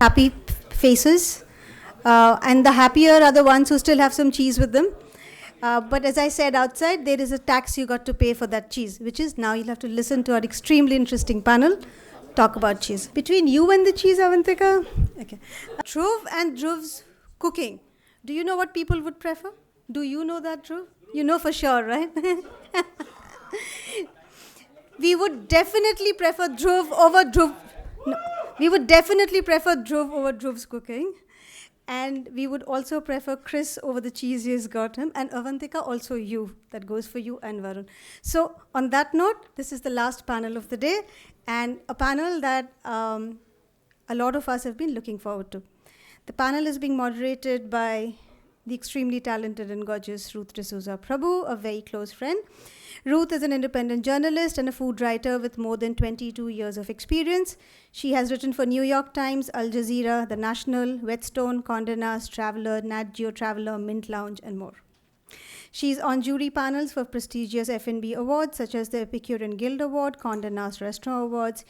happy faces. And the happier are the ones who still have some cheese with them. But as I said outside, there is a tax you got to pay for that cheese, which is now you'll have to listen to our extremely interesting panel talk about cheese. Between you and the cheese, Avantika? Okay. Dhruv and Dhruv's cooking. Do you know what people would prefer? Do you know that, Dhruv? You know for sure, right? We would definitely prefer Dhruv over Dhruv. No, we would definitely prefer Dhruv over Dhruv's cooking. And we would also prefer Chris over the cheese he's got him. And Avantika, also you. That goes for you and Varun. So on that note, this is the last panel of the day. And a panel that a lot of us have been looking forward to. The panel is being moderated by the extremely talented and gorgeous Ruth D'Souza Prabhu, a very close friend. Ruth is an independent journalist and a food writer with more than 22 years of experience. She has written for New York Times, Al Jazeera, The National, Whetstone, Condé Nast, Traveler, Nat Geo Traveler, Mint Lounge, and more. She's on jury panels for prestigious F&B awards such as the Epicurean Guild Award, Condé Nast Restaurant Awards,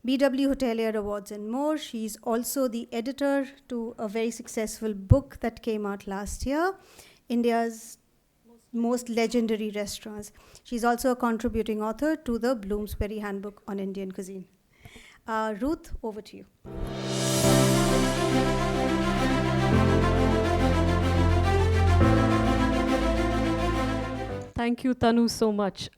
BW Hotelier Awards, and more. She's also the editor to a very successful book that came out last year, India's Most Legendary Restaurants. She's also a contributing author to the Bloomsbury Handbook on Indian Cuisine. Ruth, over to you. Thank you, Tanu, so much.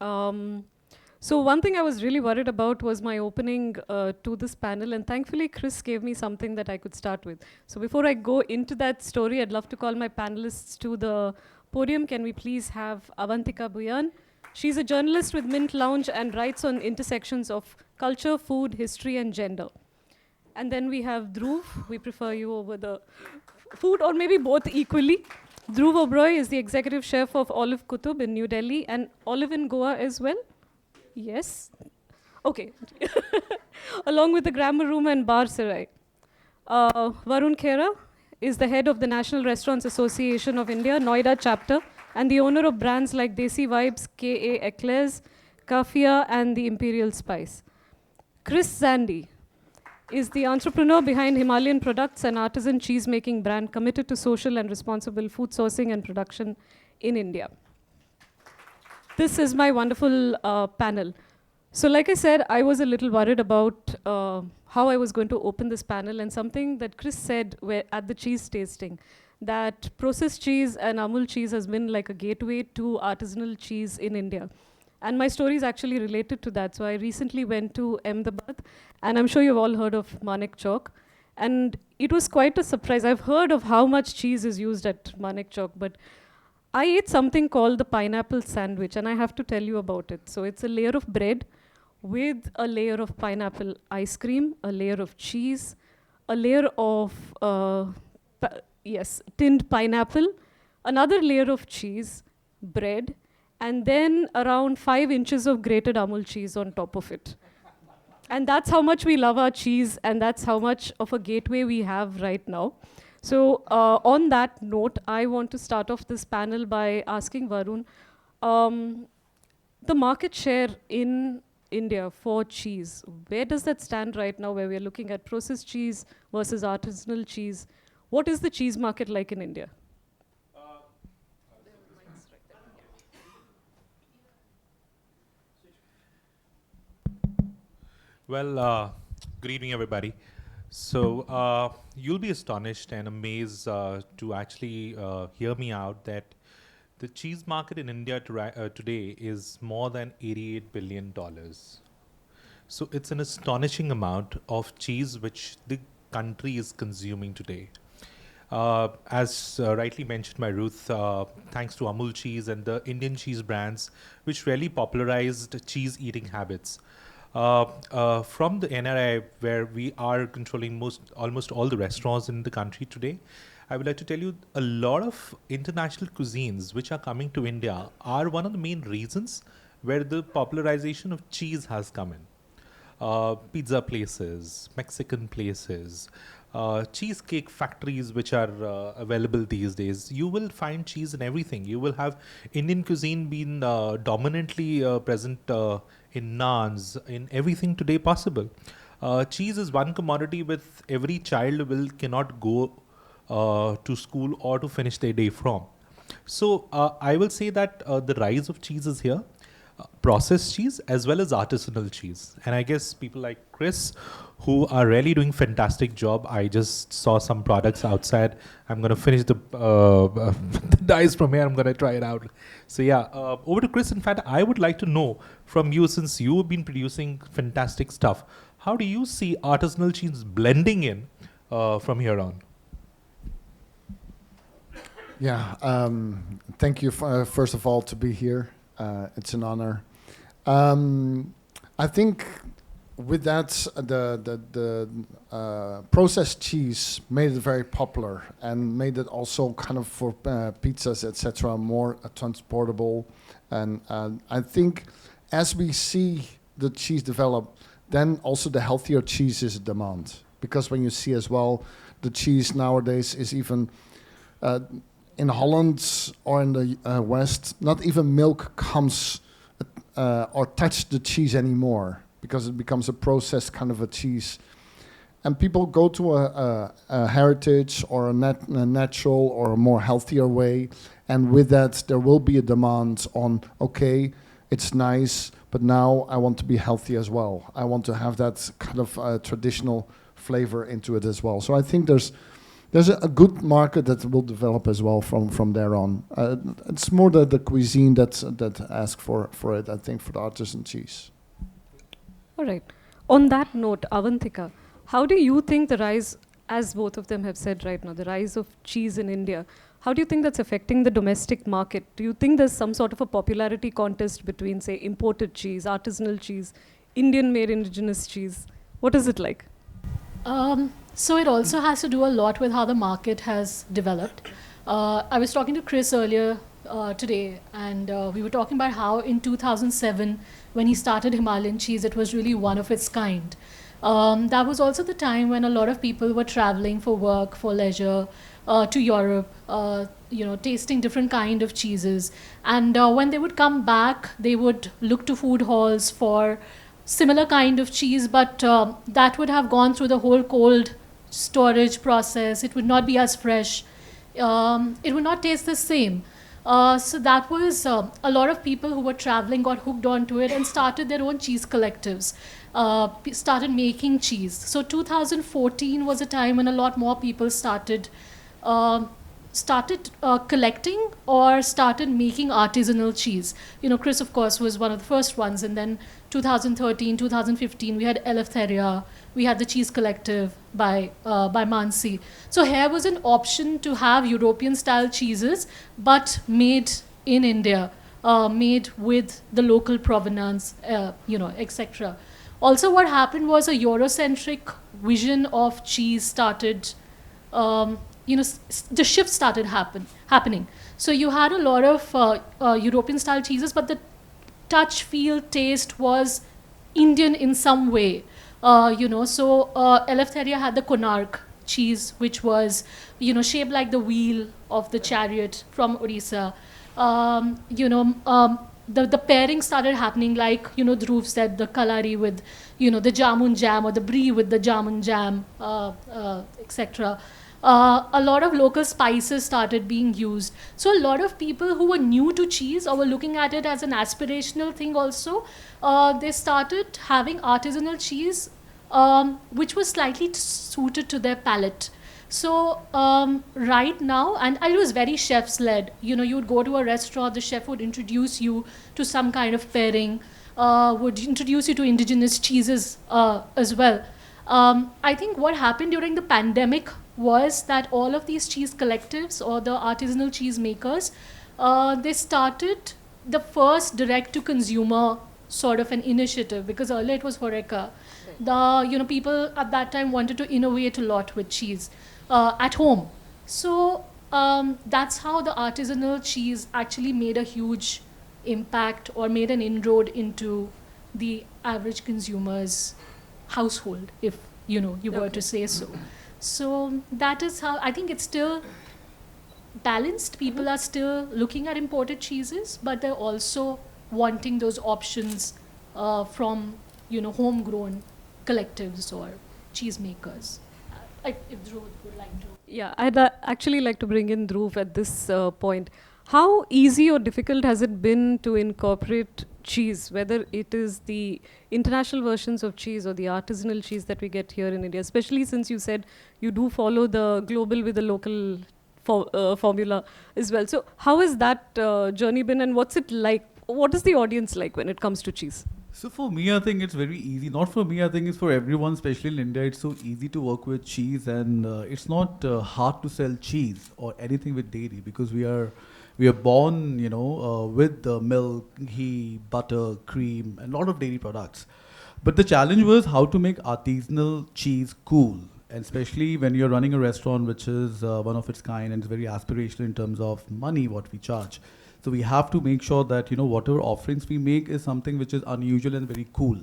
So one thing I was really worried about was my opening to this panel, and thankfully Chris gave me something that I could start with. So before I go into that story, I'd love to call my panelists to the podium. Can we please have Avantika Bhuyan? She's a journalist with Mint Lounge and writes on intersections of culture, food, history, and gender. And then we have Dhruv. We prefer you over the food, or maybe both equally. Dhruv Oberoi is the executive chef of Olive Kutub in New Delhi and Olive in Goa as well. Yes? Okay. Along with the Grammar Room and Bar Sarai. Varun Khera is the head of the National Restaurants Association of India, Noida chapter, and the owner of brands like Desi Vibes, K.A. Eclairs, Kafia, and the Imperial Spice. Chris Zandee is the entrepreneur behind Himalayan products and artisan cheese-making brand committed to social and responsible food sourcing and production in India. This is my wonderful panel. So like I said, I was a little worried about how I was going to open this panel, and something that Chris said at the cheese tasting, that processed cheese and Amul cheese has been like a gateway to artisanal cheese in India. And my story is actually related to that. So I recently went to Ahmedabad, and I'm sure you've all heard of Manek Chowk. And it was quite a surprise. I've heard of how much cheese is used at Manek Chowk, but I ate something called the pineapple sandwich, and I have to tell you about it. So it's a layer of bread with a layer of pineapple ice cream, a layer of cheese, a layer of, tinned pineapple, another layer of cheese, bread, and then around 5 inches of grated Amul cheese on top of it. And that's how much we love our cheese, and that's how much of a gateway we have right now. So on that note, I want to start off this panel by asking Varun, the market share in India for cheese, where does that stand right now, where we're looking at processed cheese versus artisanal cheese? What is the cheese market like in India? Well, good evening, everybody. So you'll be astonished and amazed to actually hear me out that the cheese market in India today is more than $88 billion. So it's an astonishing amount of cheese which the country is consuming today. As rightly mentioned by Ruth, thanks to Amul cheese and the Indian cheese brands, which really popularized cheese eating habits. From the NRI, where we are controlling almost all the restaurants in the country today, I would like to tell you a lot of international cuisines which are coming to India are one of the main reasons where the popularization of cheese has come in. Pizza places, Mexican places, cheesecake factories which are available these days. You will find cheese in everything. You will have Indian cuisine being dominantly present in naans, in everything today possible. cheese is one commodity with every child will cannot go to school or to finish their day from. So I will say that the rise of cheese is here, processed cheese as well as artisanal cheese. And I guess people like Chris, who are really doing fantastic job. I just saw some products outside. I'm gonna finish the, the dice from here. I'm gonna try it out. So yeah, over to Chris. In fact, I would like to know from you, since you've been producing fantastic stuff, how do you see artisanal cheese blending in from here on? Yeah, thank you first of all to be here. It's an honor. I think with that, the processed cheese made it very popular and made it also kind of for pizzas, etc., more transportable. And I think as we see the cheese develop, then also the healthier cheese is a demand. Because when you see as well, the cheese nowadays is even in Holland or in the West, not even milk comes or touch the cheese anymore because it becomes a processed kind of a cheese. And people go to a heritage or a natural or a more healthier way. And with that, there will be a demand on, okay, it's nice, but now I want to be healthy as well. I want to have that kind of traditional flavor into it as well. So I think there's a good market that will develop as well from there on. It's more the cuisine that asks for it, I think, for the artisan cheese. All right. On that note, Avantika, how do you think the rise, as both of them have said right now, the rise of cheese in India, how do you think that's affecting the domestic market? Do you think there's some sort of a popularity contest between, say, imported cheese, artisanal cheese, Indian-made indigenous cheese? What is it like? So it also has to do a lot with how the market has developed. I was talking to Chris earlier today, and we were talking about how in 2007, when he started Himalayan cheese, it was really one of its kind. That was also the time when a lot of people were traveling for work, for leisure, to Europe, tasting different kind of cheeses. And when they would come back, they would look to food halls for similar kind of cheese, but that would have gone through the whole cold storage process. It would not be as fresh. It would not taste the same. So that was a lot of people who were traveling got hooked onto it and started their own cheese collectives, started making cheese. So 2014 was a time when a lot more people started collecting or started making artisanal cheese. Chris, of course, was one of the first ones, and then 2013, 2015, we had Eleftheria, we had the Cheese Collective by Mansi. So here was an option to have European-style cheeses, but made in India, made with the local provenance, etc. Also, what happened was a Eurocentric vision of cheese started. The shift started happening. So you had a lot of European-style cheeses, but the touch, feel, taste was Indian in some way. So Eleftheria had the Konark cheese, which was, shaped like the wheel of the chariot from Odisha. The pairing started happening, like, Dhruv said, the kalari with, the jamun jam, or the brie with the jamun jam, etc. A lot of local spices started being used. So a lot of people who were new to cheese or were looking at it as an aspirational thing also, they started having artisanal cheese, which was slightly suited to their palate. So right now, and it was very chef's-led. You would go to a restaurant, the chef would introduce you to some kind of pairing, would introduce you to indigenous cheeses as well. I think what happened during the pandemic was that all of these cheese collectives or the artisanal cheese makers, they started the first direct-to-consumer sort of an initiative, because earlier it was Horeca. People at that time wanted to innovate a lot with cheese at home. So that's how the artisanal cheese actually made a huge impact or made an inroad into the average consumer's household, if you were to say so. So that is how I think it's still balanced. People are still looking at imported cheeses, but they're also wanting those options from homegrown collectives or cheese makers. If Dhruv would like to. Yeah, I'd actually like to bring in Dhruv at this point. How easy or difficult has it been to incorporate cheese, whether it is the international versions of cheese or the artisanal cheese that we get here in India, especially since you said you do follow the global with the local formula as well. So how has that journey been, and what's it like? What is the audience like when it comes to cheese? So for me, I think it's very easy. Not for me, I think it's for everyone, especially in India. It's so easy to work with cheese, and it's not hard to sell cheese or anything with dairy, because we are born, with milk, ghee, butter, cream, and a lot of dairy products. But the challenge was how to make artisanal cheese cool, and especially when you're running a restaurant which is one of its kind and it's very aspirational in terms of money what we charge. So we have to make sure that whatever offerings we make is something which is unusual and very cool.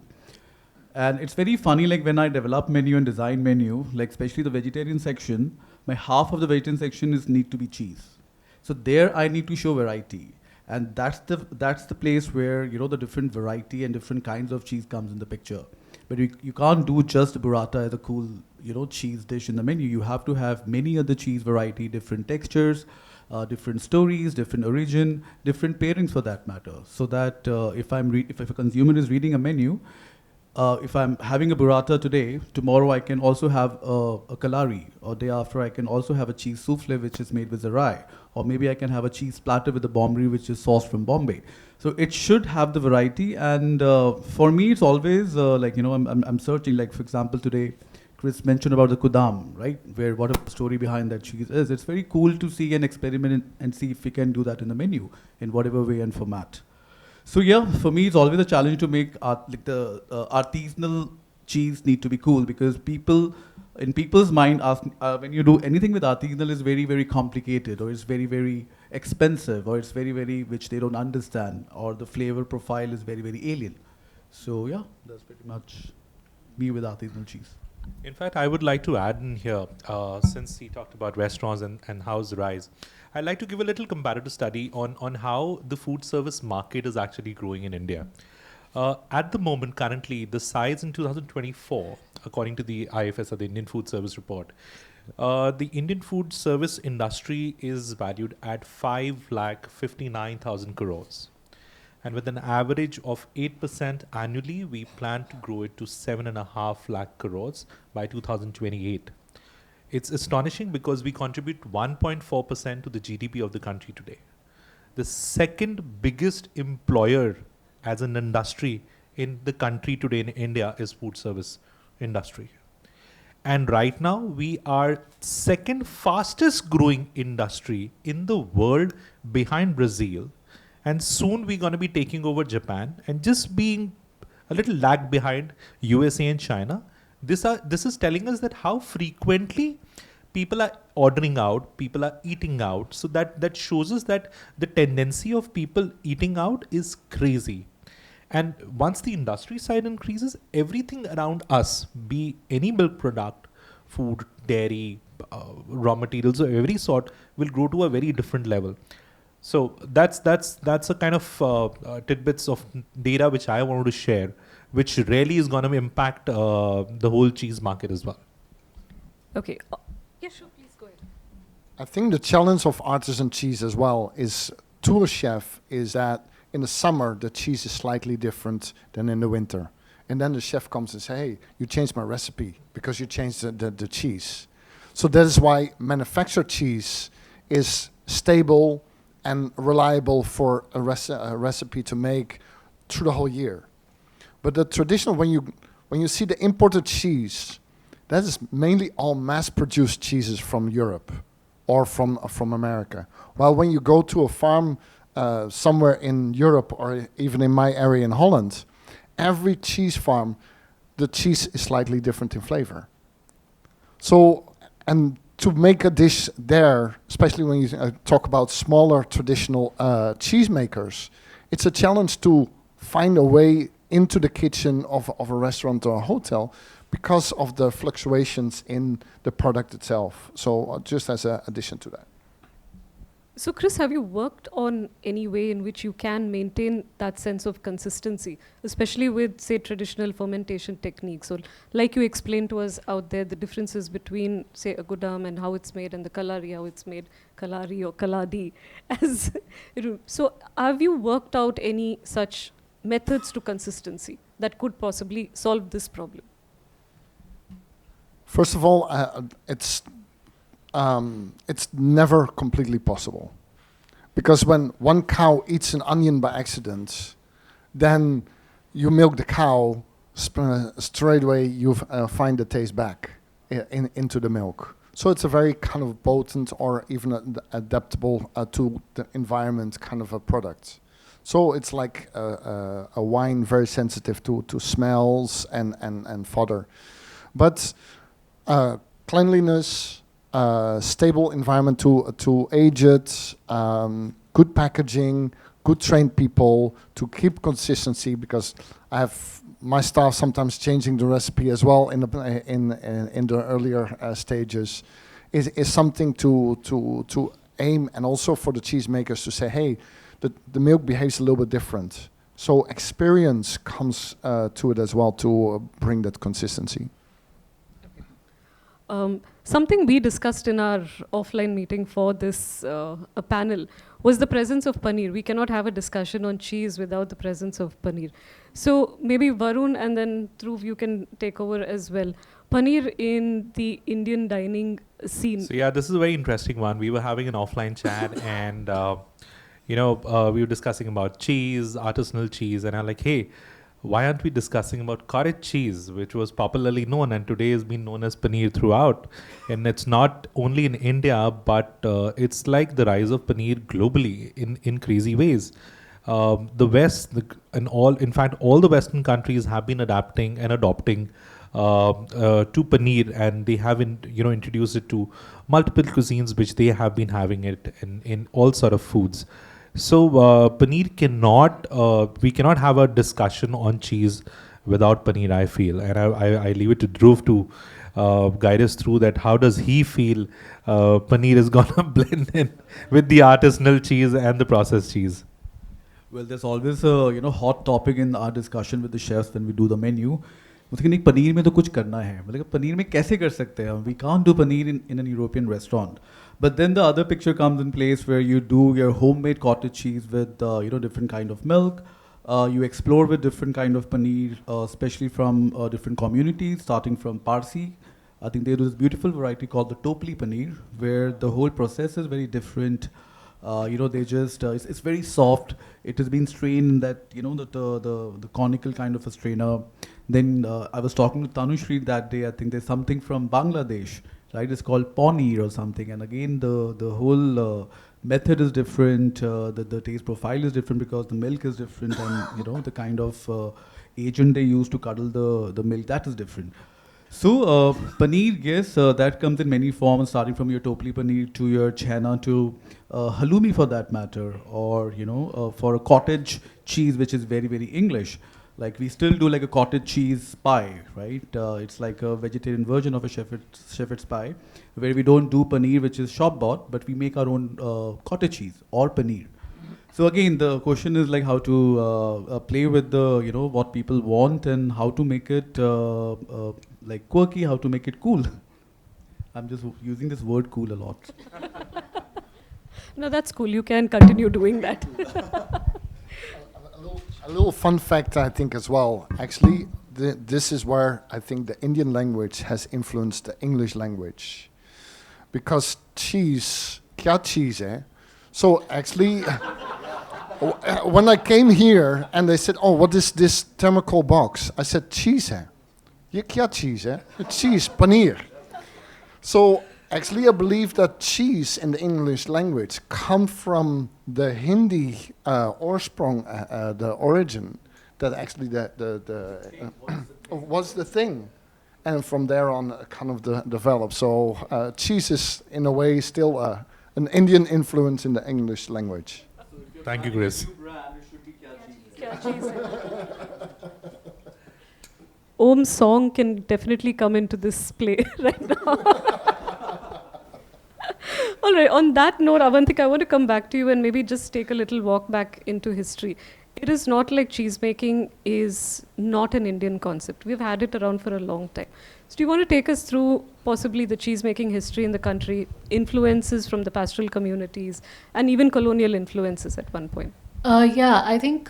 And it's very funny, like when I develop menu and design menu, like especially the vegetarian section, my half of the vegetarian section is need to be cheese. So there I need to show variety, and that's the place where the different variety and different kinds of cheese comes in the picture. But you can't do just burrata as a cool cheese dish in the menu. You have to have many other cheese variety, different textures, different stories, different origin, different pairings for that matter. So that if a consumer is reading a menu, if I'm having a burrata today, tomorrow I can also have a kalari, or day after I can also have a cheese souffle which is made with zarai, or maybe I can have a cheese platter with the bombari which is sourced from Bombay. So it should have the variety, and for me it's always I'm searching. Like for example today, Chris mentioned about the kudam, right? Where what a story behind that cheese is. It's very cool to see and experiment and see if we can do that in the menu in whatever way and format. So yeah, for me it's always a challenge to make the artisanal cheese need to be cool, because people's mind ask when you do anything with artisanal is very, very complicated, or it's very, very expensive, or it's very, very which they don't understand, or the flavor profile is very, very alien. So yeah, that's pretty much me with artisanal cheese. In fact, I would like to add in here, since he talked about restaurants and how's the rise, I'd like to give a little comparative study on how the food service market is actually growing in India. At the moment, currently, the size in 2024, according to the IFS, or the Indian Food Service Report, the Indian food service industry is valued at 5,59,000 crores. And with an average of 8% annually, we plan to grow it to 7.5 lakh crores by 2028. It's astonishing because we contribute 1.4% to the GDP of the country today. The second biggest employer as an industry in the country today in India is food service industry. And right now, we are second fastest growing industry in the world behind Brazil. And soon we're going to be taking over Japan and just being a little lag behind USA and China. This is telling us that how frequently people are ordering out, people are eating out. So that shows us that the tendency of people eating out is crazy. And once the industry side increases, everything around us, be any milk product, food, dairy, raw materials of every sort, will grow to a very different level. So that's a kind of tidbits of data which I wanted to share, which really is going to impact the whole cheese market as well. Okay. Yeah, sure. Please go ahead. I think the challenge of artisan cheese as well is, to a chef, is that in the summer the cheese is slightly different than in the winter. And then the chef comes and says, hey, you changed my recipe because you changed the cheese. So that is why manufactured cheese is stable and reliable for a recipe to make through the whole year. But the traditional, when you see the imported cheese, that is mainly all mass-produced cheeses from Europe or from America. While when you go to a farm somewhere in Europe or even in my area in Holland, every cheese farm, the cheese is slightly different in flavor. So, and to make a dish there, especially when you talk about smaller traditional cheese makers, it's a challenge to find a way into the kitchen of a restaurant or a hotel because of the fluctuations in the product itself. So just as an addition to that. So, Chris, have you worked on any way in which you can maintain that sense of consistency, especially with, say, traditional fermentation techniques? Or, like you explained to us out there, the differences between, say, a gudam and how it's made, and the kalari, how it's made, kalari or kaladi. As so, have you worked out any such methods to consistency that could possibly solve this problem? First of all, it's never completely possible. Because when one cow eats an onion by accident, then you milk the cow, straight away you find the taste back into the milk. So it's a very kind of potent or even adaptable to the environment kind of a product. So it's like a wine very sensitive to smells and fodder. But cleanliness, stable environment to age it, good packaging, good trained people to keep consistency, because I have my staff sometimes changing the recipe as well in the earlier stages, is something to aim, and also for the cheesemakers to say, hey, the milk behaves a little bit different. So experience comes to it as well to bring that consistency. Something we discussed in our offline meeting for this a panel was the presence of paneer. We cannot have a discussion on cheese without the presence of paneer. So maybe Varun and then Dhruv, you can take over as well. Paneer in the Indian dining scene. So yeah, this is a very interesting one. We were having an offline chat and we were discussing about cheese, artisanal cheese, and I'm like, hey, why aren't we discussing about cottage cheese, which was popularly known and today has been known as paneer throughout? And it's not only in India, but it's like the rise of paneer globally in crazy ways. The West, in fact, all the Western countries have been adapting and adopting to paneer, and they have introduced it to multiple cuisines, which they have been having it in all sort of foods. So paneer we cannot have a discussion on cheese without paneer, I feel. And I leave it to Dhruv to guide us through that. How does he feel paneer is going to blend in with the artisanal cheese and the processed cheese? Well, there's always a hot topic in our discussion with the chefs when we do the menu. मुझे नहीं पनीर में तो कुछ करना है मतलब पनीर में कैसे कर सकते हैं हम we can't do paneer in an European restaurant. But then the other picture comes in place where you do your homemade cottage cheese with different kind of milk. You explore with different kind of paneer, especially from different communities, starting from Parsi. I think there is this beautiful variety called the Topli paneer, where the whole process is very different. They just it's very soft. It has been strained in that the conical kind of a strainer. Then I was talking to Tanushri that day. I think there's something from Bangladesh, right? It's called paneer or something. And again, the whole method is different. The taste profile is different because the milk is different, and the kind of agent they use to cuddle the milk, that is different. So paneer, yes, that comes in many forms, starting from your topli paneer to your chana to halloumi for that matter, or for a cottage cheese, which is very, very English. Like we still do like a cottage cheese pie, right? It's like a vegetarian version of a shepherd's pie, where we don't do paneer, which is shop bought, but we make our own cottage cheese or paneer. So again, the question is like how to play with the what people want and how to make it like quirky, how to make it cool. I'm just using this word cool a lot. No, that's cool. You can continue doing that. A little fun fact, I think, as well. Actually, this is where I think the Indian language has influenced the English language. Because cheese, kya cheese hai? So actually, when I came here and they said, oh, what is this thermocol box? I said, cheese hai. Ye kya cheese hai? Cheese, paneer. So actually, I believe that cheese in the English language come from the Hindi oorsprong, the origin, that actually was the thing. And from there on, kind of developed. So cheese is, in a way, still an Indian influence in the English language. Thank you, Chris. Om's song can definitely come into this play right now. All right, on that note, Avantika, I want to come back to you and maybe just take a little walk back into history. It is not like cheesemaking is not an Indian concept. We've had it around for a long time. So do you want to take us through possibly the cheesemaking history in the country, influences from the pastoral communities, and even colonial influences at one point? Yeah, I think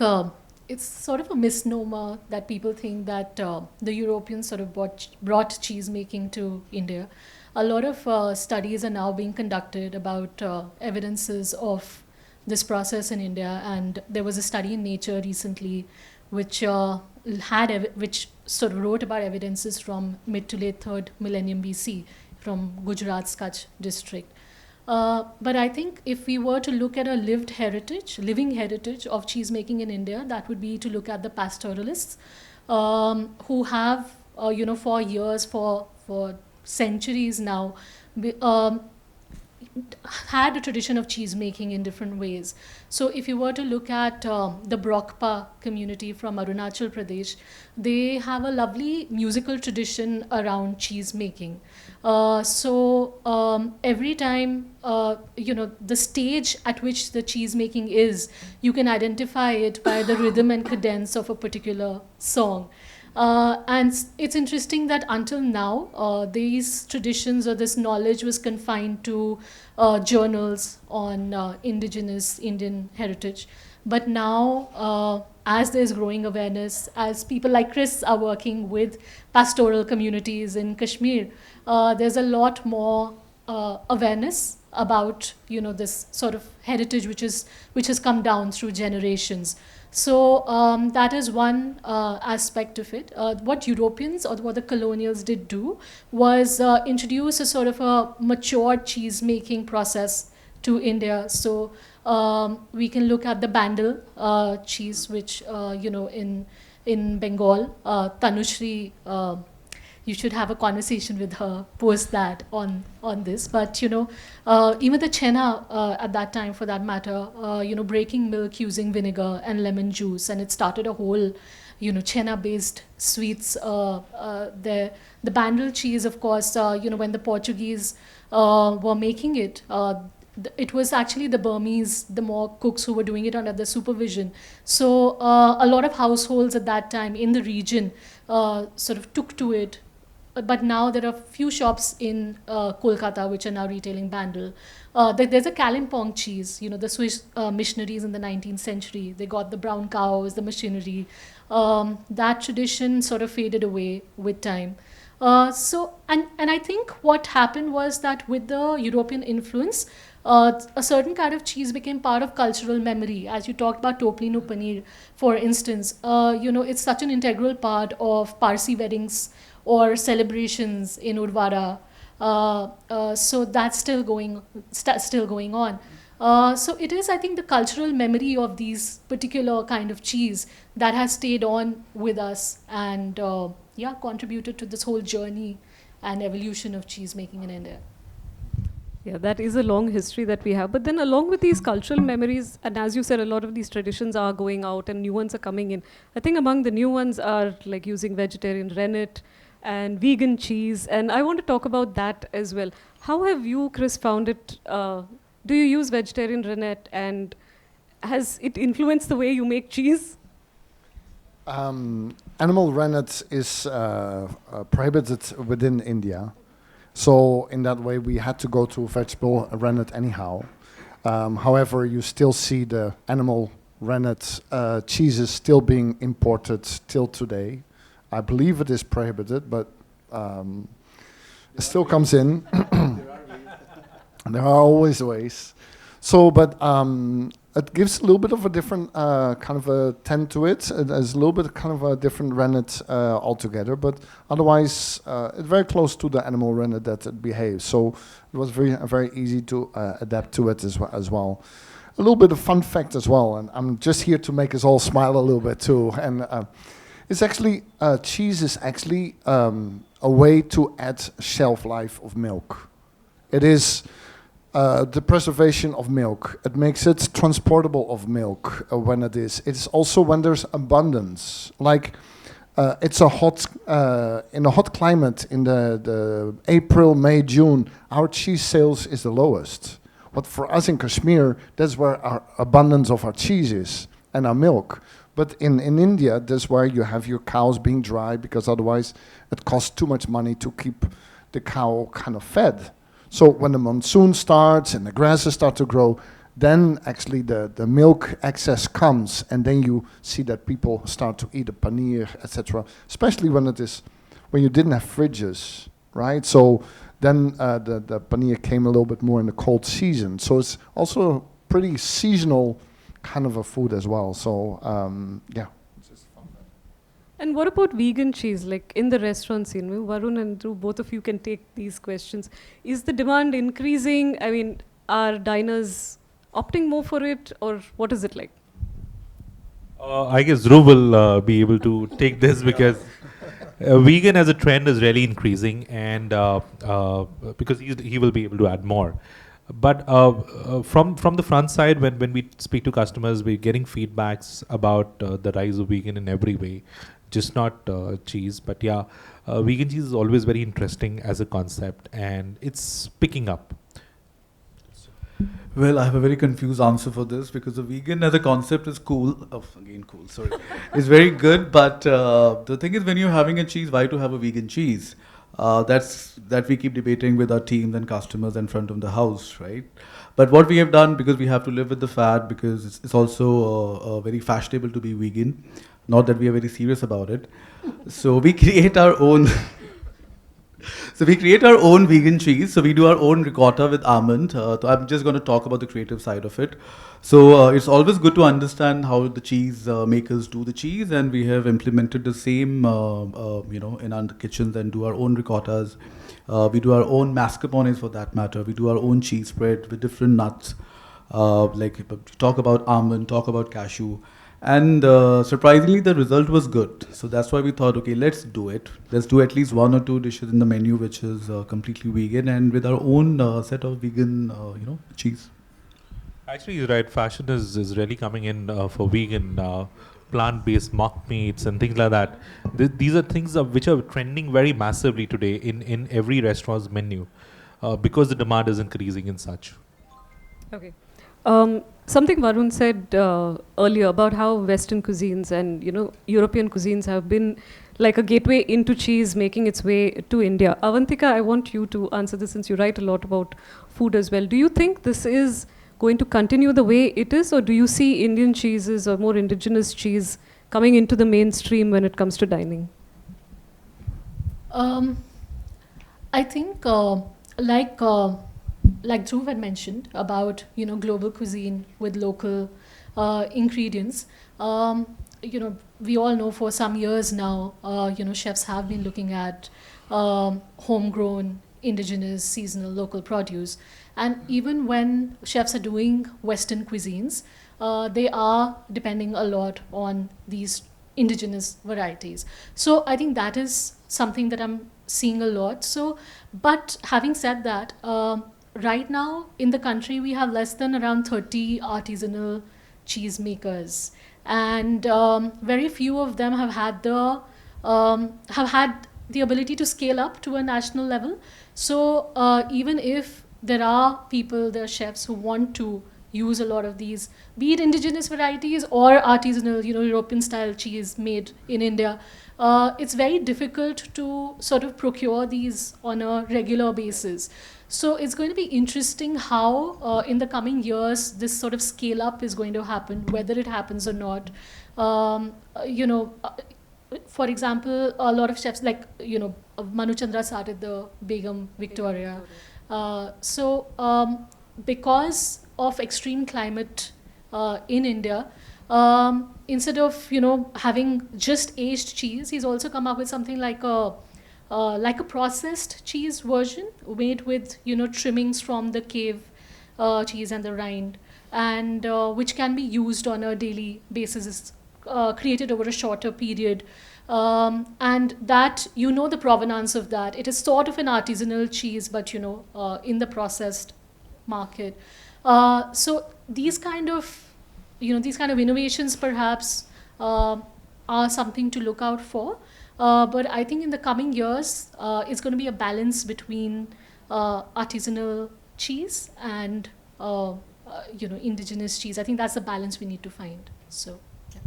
it's sort of a misnomer that people think that the Europeans sort of brought cheese making to India. A lot of studies are now being conducted about evidences of this process in India, and there was a study in Nature recently which which sort of wrote about evidences from mid to late 3rd millennium BC from Gujarat's Kutch district. But I think if we were to look at a living heritage of cheesemaking in India, that would be to look at the pastoralists who have, for years, for centuries now, had a tradition of cheese making in different ways. So if you were to look at the Brokpa community from Arunachal Pradesh, they have a lovely musical tradition around cheese making. Every time, the stage at which the cheese making is, you can identify it by the rhythm and cadence of a particular song. And it's interesting that until now, these traditions or this knowledge was confined to journals on indigenous Indian heritage. But now, as there's growing awareness, as people like Chris are working with pastoral communities in Kashmir, there's a lot more awareness about this sort of heritage which has come down through generations. So that is one aspect of it. What Europeans or what the colonials did do was introduce a sort of a matured cheese making process to India. So we can look at the Bandel cheese, which in Bengal, Tanushri. You should have a conversation with her post that on this. But even the chena at that time, for that matter, breaking milk using vinegar and lemon juice, and it started a whole chena-based sweets. The Bandel cheese, of course, when the Portuguese were making it. It was actually the Burmese, the more cooks who were doing it under the supervision. So a lot of households at that time in the region sort of took to it. But now there are few shops in Kolkata which are now retailing Bandel. There's a Kalimpong cheese, the Swiss missionaries in the 19th century. They got the brown cows, the machinery. That tradition sort of faded away with time. And I think what happened was that with the European influence, a certain kind of cheese became part of cultural memory. As you talked about Toplinu paneer, for instance, it's such an integral part of Parsi weddings or celebrations in Urvara. So that's still going on. So it is, I think, the cultural memory of these particular kind of cheese that has stayed on with us and contributed to this whole journey and evolution of cheese making in India. Yeah, that is a long history that we have. But then along with these cultural memories, and as you said, a lot of these traditions are going out and new ones are coming in. I think among the new ones are like using vegetarian rennet and vegan cheese. And I want to talk about that as well. How have you, Chris, found it? Do you use vegetarian rennet, and has it influenced the way you make cheese? Animal rennet is prohibited within India. So in that way, we had to go to vegetable rennet anyhow. However, you still see the animal rennet cheeses still being imported till today. I believe it is prohibited, but it still comes in. There are always ways. So, but it gives a little bit of a different kind of a tend to it. It has a little bit kind of a different rennet altogether, but otherwise it's very close to the animal rennet that it behaves. So it was very easy to adapt to it as well. A little bit of fun fact as well, and I'm just here to make us all smile a little bit too. And it's actually cheese is actually a way to add shelf life of milk. It is the preservation of milk. It makes it transportable of milk when it is. It's also when there's abundance. Like it's a hot in a hot climate in the April, May, June. Our cheese sales is the lowest. But for us in Kashmir, that's where our abundance of our cheese is and our milk. But in India, that's where you have your cows being dry, because otherwise it costs too much money to keep the cow kind of fed. So when the monsoon starts and the grasses start to grow, then actually the milk excess comes, and then you see that people start to eat the paneer, etc. Especially when you didn't have fridges, right? So then the paneer came a little bit more in the cold season. So it's also a pretty seasonal kind of a food as well. So yeah. And what about vegan cheese? Like in the restaurant scene, Varun and Dhruv, both of you can take these questions. Is the demand increasing? I mean, are diners opting more for it, or what is it like? I guess Dhruv will be able to take this because vegan as a trend is really increasing, and because he will be able to add more. But from the front side, when we speak to customers, we're getting feedbacks about the rise of vegan in every way, just not cheese. But yeah, vegan cheese is always very interesting as a concept, and it's picking up. Well, I have a very confused answer for this, because the vegan as a concept is cool. Oh, again, cool. Sorry, it's very good. But the thing is, when you're having a cheese, why to have a vegan cheese? That we keep debating with our teams and customers in front of the house, right? But what we have done, because we have to live with the fad, because it's also very fashionable to be vegan. Not that we are very serious about it. So we create our own. So we create our own vegan cheese. So we do our own ricotta with almond. So I'm just going to talk about the creative side of it. So it's always good to understand how the cheese makers do the cheese, and we have implemented the same, in our kitchens, and do our own ricottas. We do our own mascarpones for that matter. We do our own cheese spread with different nuts. Talk about almond, talk about cashew. And surprisingly, the result was good. So that's why we thought, okay, let's do it. Let's do at least 1 or 2 dishes in the menu which is completely vegan, and with our own set of vegan, cheese. Actually, you're right. Fashion is really coming in for vegan, plant-based mock meats and things like that. These are things which are trending very massively today in every restaurant's menu, because the demand is increasing and such. Okay. Something Varun said earlier about how Western cuisines and European cuisines have been like a gateway into cheese making its way to India. Avantika, I want you to answer this, since you write a lot about food as well. Do you think this is going to continue the way it is, or do you see Indian cheeses or more indigenous cheese coming into the mainstream when it comes to dining? I think like Dhruv had mentioned about global cuisine with local ingredients. We all know for some years now, chefs have been looking at homegrown, indigenous, seasonal, local produce. And even when chefs are doing Western cuisines, they are depending a lot on these indigenous varieties. So I think that is something that I'm seeing a lot. So, but having said that, right now in the country we have less than around 30 artisanal cheese makers, and very few of them have had the ability to scale up to a national level. So even if there are chefs who want to use a lot of these, be it indigenous varieties or artisanal, European style cheese made in India, it's very difficult to sort of procure these on a regular basis. So it's going to be interesting how in the coming years this sort of scale up is going to happen, whether it happens or not. For example, a lot of chefs like Manu Chandra started the Begum Victoria. Because of extreme climate in India, instead of having just aged cheese, he's also come up with something like a processed cheese version made with trimmings from the cave cheese and the rind, and which can be used on a daily basis. It's created over a shorter period, and that the provenance of that. It is sort of an artisanal cheese, but in the processed market. So these kind of innovations perhaps are something to look out for. But I think in the coming years, it's going to be a balance between artisanal cheese and indigenous cheese. I think that's the balance we need to find. So, yeah.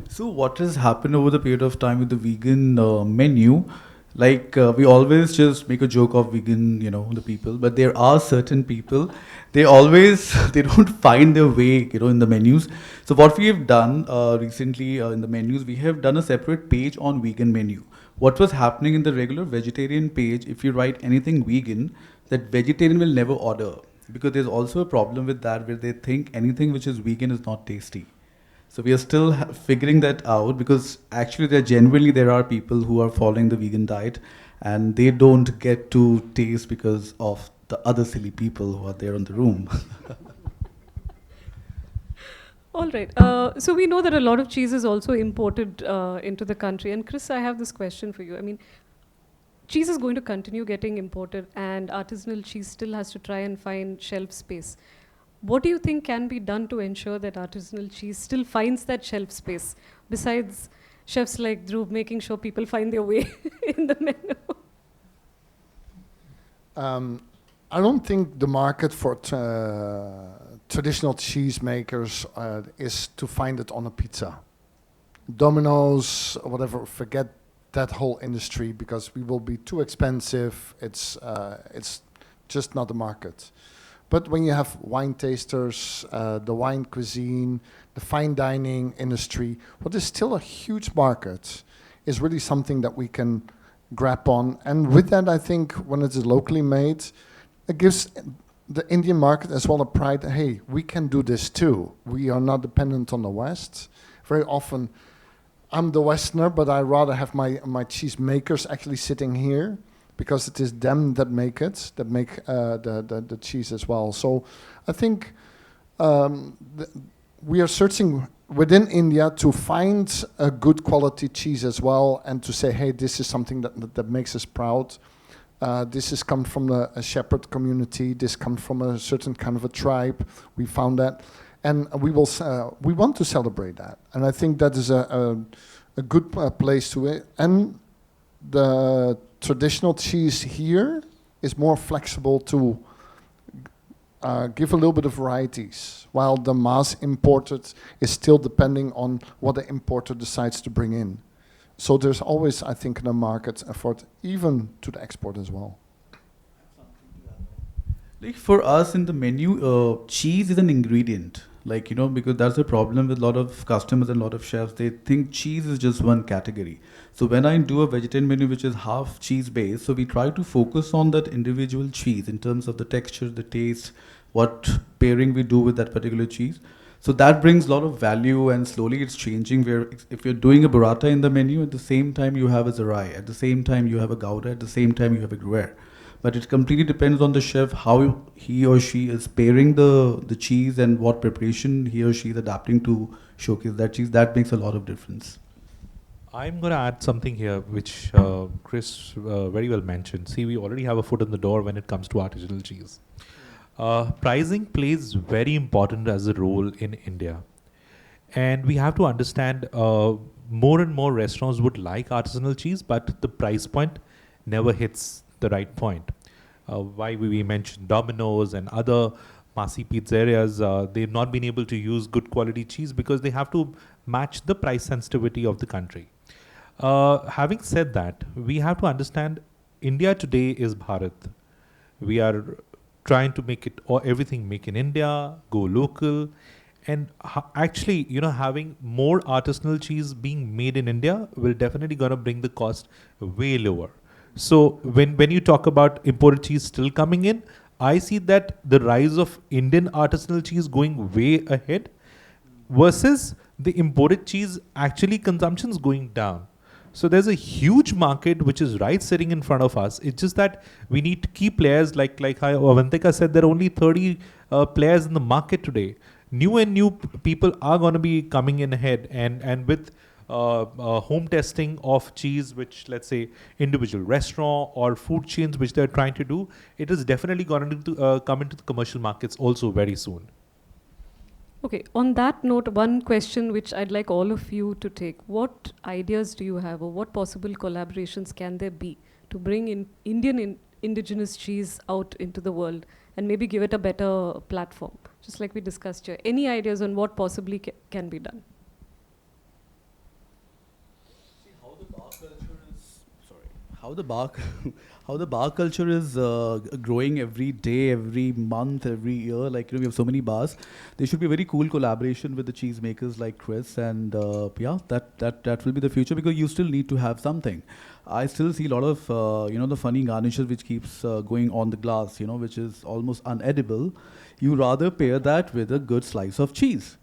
So what has happened over the period of time with the vegan menu? Like we always just make a joke of vegan, the people, but there are certain people, they always they don't find their way, in the menus. So what we have done recently in the menus, we have done a separate page on vegan menu. What was happening in the regular vegetarian page, if you write anything vegan, that vegetarian will never order, because there's also a problem with that where they think anything which is vegan is not tasty. So we are still figuring that out, because actually there are people who are following the vegan diet and they don't get to taste because of the other silly people who are there in the room. All right. So we know that a lot of cheese is also imported into the country. And Chris, I have this question for you. I mean, cheese is going to continue getting imported, and artisanal cheese still has to try and find shelf space. What do you think can be done to ensure that artisanal cheese still finds that shelf space, besides chefs like Dhruv making sure people find their way in the menu? I don't think the market for traditional cheesemakers is to find it on a pizza. Domino's, whatever, forget that whole industry, because we will be too expensive. It's just not the market. But when you have wine tasters, the wine cuisine, the fine dining industry, what is still a huge market is really something that we can grab on. And with that, I think when it's locally made, it gives the Indian market as well a pride, hey, we can do this too. We are not dependent on the West. Very often, I'm the Westerner, but I rather have my cheese makers actually sitting here, because it is them that make the cheese as well. So I think we are searching within India to find a good quality cheese as well, and to say, hey, this is something that makes us proud. This has come from a shepherd community. This comes from a certain kind of a tribe. We found that, and we want to celebrate that. And I think that is a good place to it. And the traditional cheese here is more flexible to give a little bit of varieties, while the mass imported is still depending on what the importer decides to bring in. So there's always, I think, in the market effort, even to the export as well. Like for us in the menu, cheese is an ingredient. Because that's the problem with a lot of customers and a lot of chefs. They think cheese is just one category. So when I do a vegetarian menu which is half cheese based, so we try to focus on that individual cheese in terms of the texture, the taste, what pairing we do with that particular cheese. So that brings a lot of value, and slowly it's changing, where if you're doing a burrata in the menu, at the same time you have a zarai, at the same time you have a gouda, at the same time you have a gruyere. But it completely depends on the chef, how he or she is pairing the cheese and what preparation he or she is adapting to showcase that cheese. That makes a lot of difference. I'm going to add something here, which Chris very well mentioned. See, we already have a foot in the door when it comes to artisanal cheese. Pricing plays very important as a role in India. And we have to understand more and more restaurants would like artisanal cheese, but the price point never hits the right point. Why we mentioned Domino's and other Masi pizzerias, they've not been able to use good quality cheese because they have to match the price sensitivity of the country. Having said that, we have to understand India today is Bharat. We are trying to make it everything make in India, go local, and actually, having more artisanal cheese being made in India will definitely gonna bring the cost way lower. So when you talk about imported cheese still coming in, I see that the rise of Indian artisanal cheese going way ahead versus the imported cheese actually consumption's going down. So there's a huge market which is right sitting in front of us. It's just that we need key players like how Avantika said, there are only 30 players in the market today. New people are going to be coming in ahead, and with home testing of cheese, which let's say individual restaurant or food chains which they're trying to do, it is definitely going to come into the commercial markets also very soon. Okay, on that note, one question which I'd like all of you to take. What ideas do you have, or what possible collaborations can there be to bring in Indian indigenous cheese out into the world and maybe give it a better platform, just like we discussed here. Any ideas on what possibly can be done? How the bar how the bar culture is growing every day, every month, every year. Like, we have so many bars. There should be a very cool collaboration with the cheese makers like Chris, and that will be the future, because you still need to have something. I still see a lot of the funny garnishes which keeps going on the glass, which is almost unedible. You rather pair that with a good slice of cheese.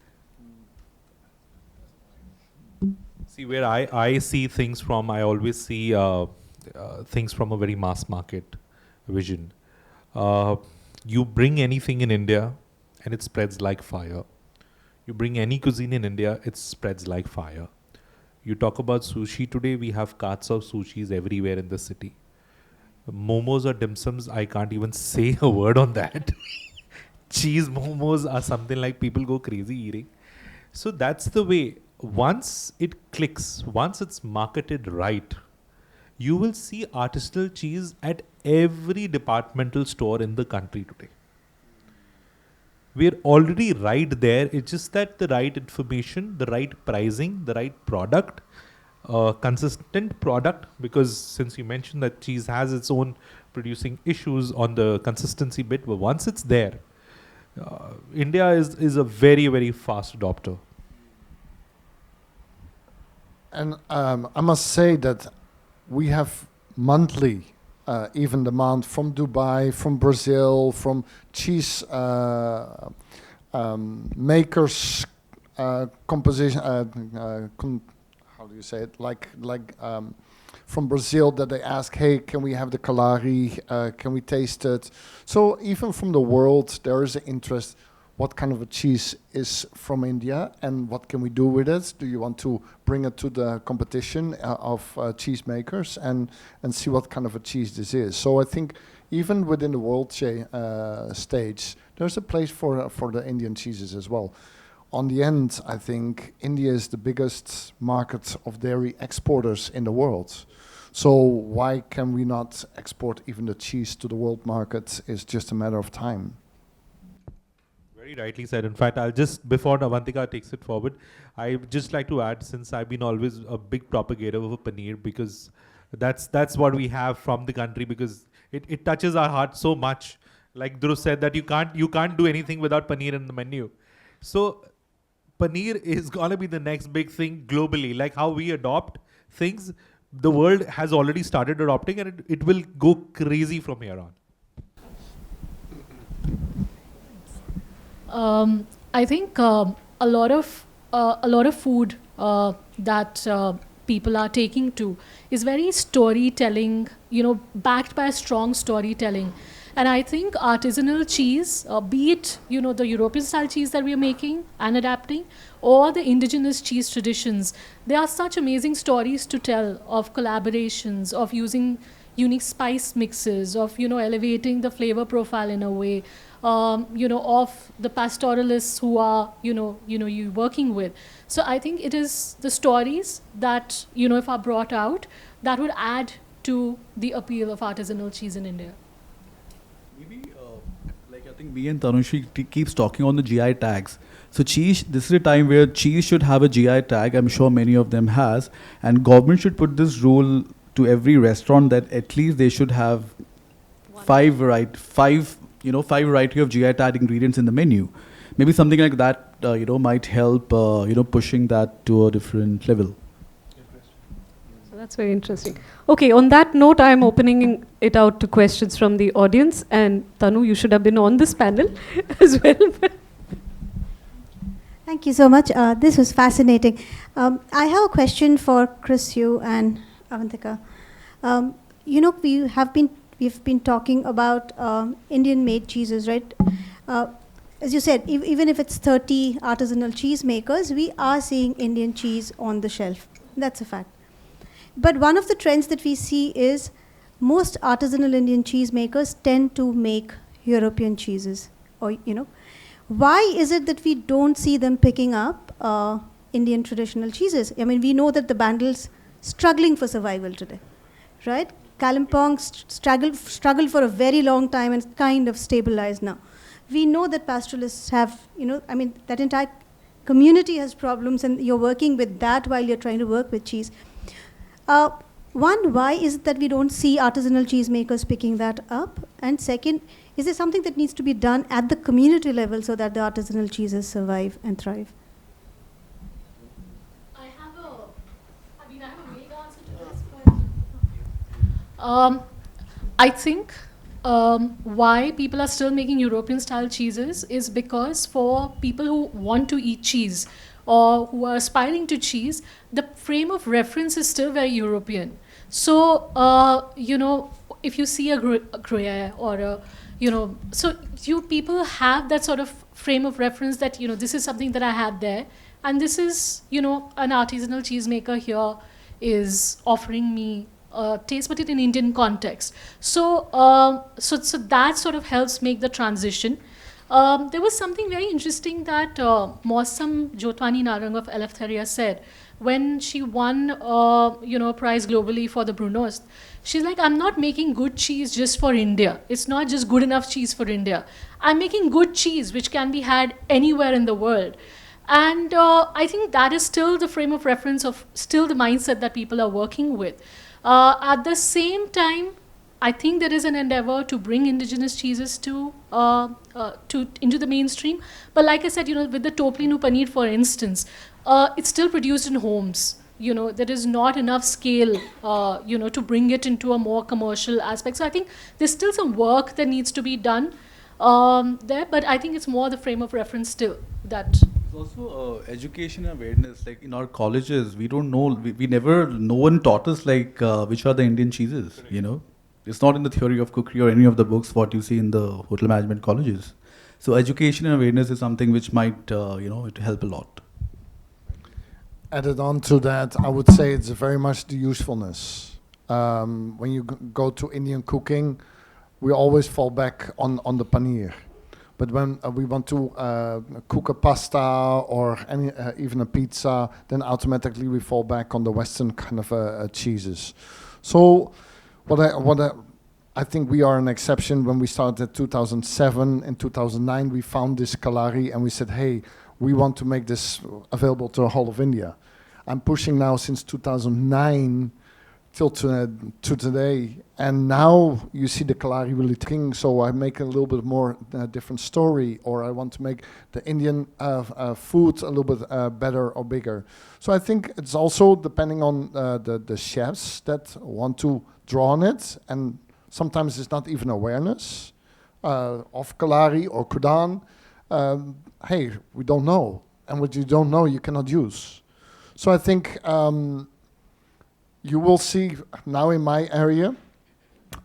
See, where I see things from, I always see things from a very mass market vision. You bring anything in India and it spreads like fire. You bring any cuisine in India, it spreads like fire. You talk about sushi today, we have carts of sushis everywhere in the city. Momos or dim sums, I can't even say a word on that. Cheese momos are something like people go crazy eating. So that's the way. Once it clicks, once it's marketed right, you will see artisanal cheese at every departmental store in the country today. We're already right there. It's just that the right information, the right pricing, the right product, consistent product, because since you mentioned that cheese has its own producing issues on the consistency bit, but once it's there, India is a very, very fast adopter. And I must say that we have monthly even demand from Dubai, from Brazil, from cheese makers, composition. How do you say it? Like from Brazil, that they ask, hey, can we have the kalari? Can we taste it? So even from the world, there is an interest. What kind of a cheese is from India, and what can we do with it? Do you want to bring it to the competition of cheese makers and see what kind of a cheese this is? So I think even within the world stage, there's a place for the Indian cheeses as well. On the end, I think India is the biggest market of dairy exporters in the world. So why can we not export even the cheese to the world market? It's just a matter of time. Very rightly said. In fact, I'll just, before Avantika takes it forward, I would just like to add, since I've been always a big propagator of paneer, because that's what we have from the country, because it touches our heart so much. Like Dhruv said, that you can't do anything without paneer in the menu. So paneer is gonna be the next big thing globally. Like how we adopt things, the world has already started adopting, and it will go crazy from here on. I think a lot of food that people are taking to is very storytelling, backed by strong storytelling. And I think artisanal cheese, be it the European style cheese that we are making and adapting, or the indigenous cheese traditions, there are such amazing stories to tell of collaborations, of using unique spice mixes, of elevating the flavor profile in a way, of the pastoralists who are you working with. So I think it is the stories that if are brought out, that would add to the appeal of artisanal cheese in India. Maybe I think me and Tanushi keeps talking on the GI tags. So cheese, this is a time where cheese should have a GI tag. I'm sure many of them has, and government should put this rule to every restaurant that at least they should have five variety of GI tag ingredients in the menu. Maybe something like that, might help, pushing that to a different level. So that's very interesting. Okay, on that note, I'm opening it out to questions from the audience. And Tanu, you should have been on this panel as well. Thank you so much. This was fascinating. I have a question for Chris, you and Avantika. We've been talking about Indian-made cheeses, right? As you said, even if it's 30 artisanal cheese makers, we are seeing Indian cheese on the shelf. That's a fact. But one of the trends that we see is most artisanal Indian cheese makers tend to make European cheeses. Why is it that we don't see them picking up Indian traditional cheeses? I mean, we know that the Bandil's struggling for survival today, right? Kalimpong struggled for a very long time and kind of stabilized now. We know that pastoralists have, that entire community has problems, and you're working with that while you're trying to work with cheese. One, why is it that we don't see artisanal cheesemakers picking that up? And second, is there something that needs to be done at the community level so that the artisanal cheeses survive and thrive? I have a vague answer to this, I think why people are still making European style cheeses is because for people who want to eat cheese or who are aspiring to cheese, the frame of reference is still very European. So, if you see a Gruyere or so you people have that sort of frame of reference that, this is something that I had there, and this is, an artisanal cheesemaker here is offering me taste, but in an Indian context. So, so that sort of helps make the transition. There was something very interesting that Mausam Jotwani Narang of Eleftheria said when she won, a prize globally for the Brunost. She's like, I'm not making good cheese just for India. It's not just good enough cheese for India. I'm making good cheese which can be had anywhere in the world. And I think that is still the frame of reference of still the mindset that people are working with. At the same time, I think there is an endeavor to bring indigenous cheeses into the mainstream. But like I said, with the Toplinu paneer, for instance, it's still produced in homes. There is not enough scale, to bring it into a more commercial aspect. So I think there's still some work that needs to be done there. But I think it's more the frame of reference still that. Also, education and awareness. Like in our colleges, we don't know. No one taught us which are the Indian cheeses. It's not in the theory of cookery or any of the books what you see in the hotel management colleges. So education and awareness is something which might it help a lot. Added on to that, I would say it's very much the usefulness. When you go to Indian cooking, we always fall back on the paneer. But when we want to cook a pasta or even a pizza, then automatically we fall back on the Western kind of cheeses. So I think we are an exception. When we started 2007, in 2009 we found this Kalari and we said, hey, we want to make this available to the whole of India. I'm pushing now since 2009 till to today, and now you see the Kalari really king, so I make a little bit more different story, or I want to make the Indian food a little bit better or bigger. So I think it's also depending on the chefs that want to draw on it, and sometimes it's not even awareness of Kalari or Kudan. Hey, we don't know, and what you don't know you cannot use. So I think you will see now in my area,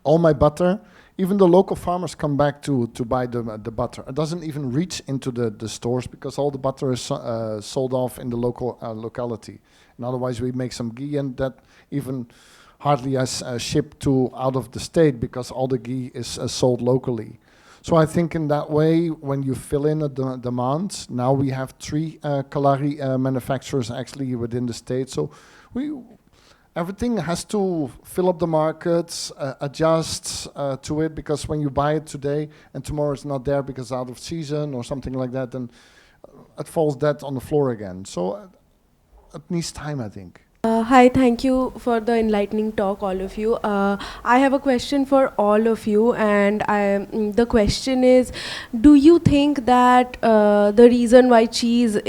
all my butter, even the local farmers come back to buy the butter. It doesn't even reach into the stores because all the butter is sold off in the local locality. And otherwise we make some ghee, and that even hardly is shipped to out of the state because all the ghee is sold locally. So I think in that way, when you fill in a demand, now we have 3 Kalari manufacturers actually within the state. So everything has to fill up the markets, adjust to it, because when you buy it today and tomorrow it's not there because out of season or something like that, then it falls dead on the floor again. So it needs time, I think. Hi, thank you for the enlightening talk, all of you. I have a question for all of you, and the question is, do you think that the reason why cheese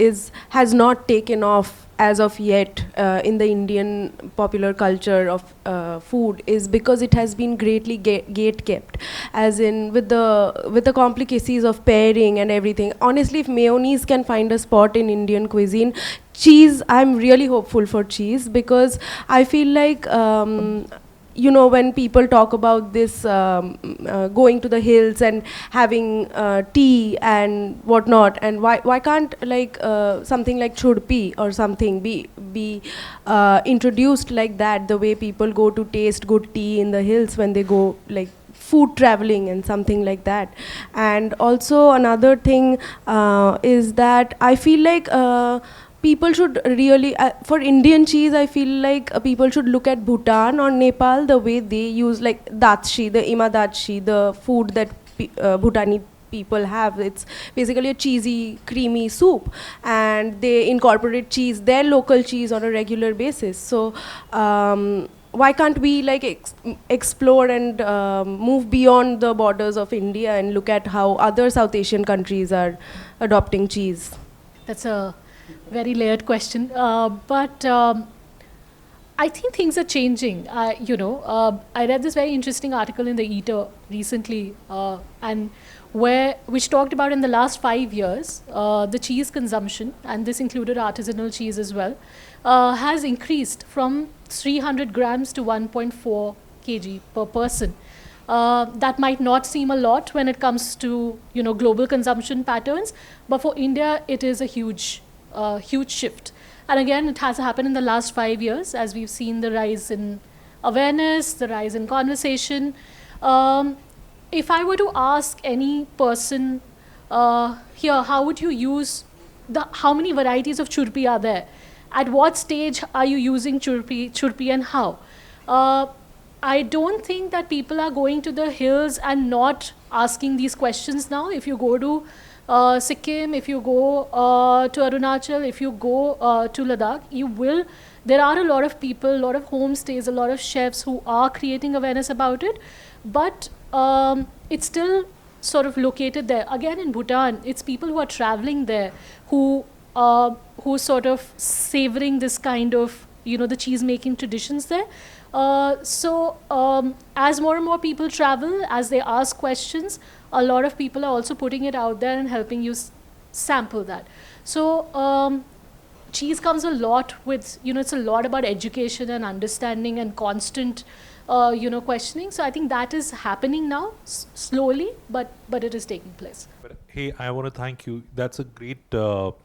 has not taken off as of yet in the Indian popular culture of food is because it has been greatly gate kept, as in with the complicacies of pairing and everything? Honestly, if mayonnaise can find a spot in Indian cuisine, cheese, I'm really hopeful for cheese, because I feel like when people talk about this going to the hills and having tea and whatnot, and why can't something like chudpi or something be introduced like that, the way people go to taste good tea in the hills when they go like food traveling and something like that. And also another thing is that I feel like people should really, for Indian cheese, I feel like people should look at Bhutan or Nepal, the way they use like datshi, the imadatshi, the food that Bhutanese people have. It's basically a cheesy, creamy soup, and they incorporate cheese, their local cheese, on a regular basis. So why can't we like explore and move beyond the borders of India and look at how other South Asian countries are adopting cheese? That's a very layered question, but I think things are changing. I read this very interesting article in the Eater recently, and which talked about in the last 5 years, the cheese consumption, and this included artisanal cheese as well, has increased from 300 grams to 1.4 kg per person. That might not seem a lot when it comes to global consumption patterns, but for India it is a huge shift. And again, it has happened in the last 5 years, as we've seen the rise in awareness, the rise in conversation. If I were to ask any person here, how would you use how many varieties of churpi are there? At what stage are you using churpi and how? I don't think that people are going to the hills and not asking these questions now. If you go to Sikkim, if you go to Arunachal, if you go to Ladakh, there are a lot of people, a lot of homestays, a lot of chefs who are creating awareness about it, but it's still sort of located there. Again, in Bhutan, it's people who are traveling there who sort of savoring this kind of, the cheese making traditions there. So as more and more people travel, as they ask questions, a lot of people are also putting it out there and helping you sample that. So cheese comes a lot with, it's a lot about education and understanding and constant, questioning. So I think that is happening now, slowly, but it is taking place. But hey, I want to thank you. That's a great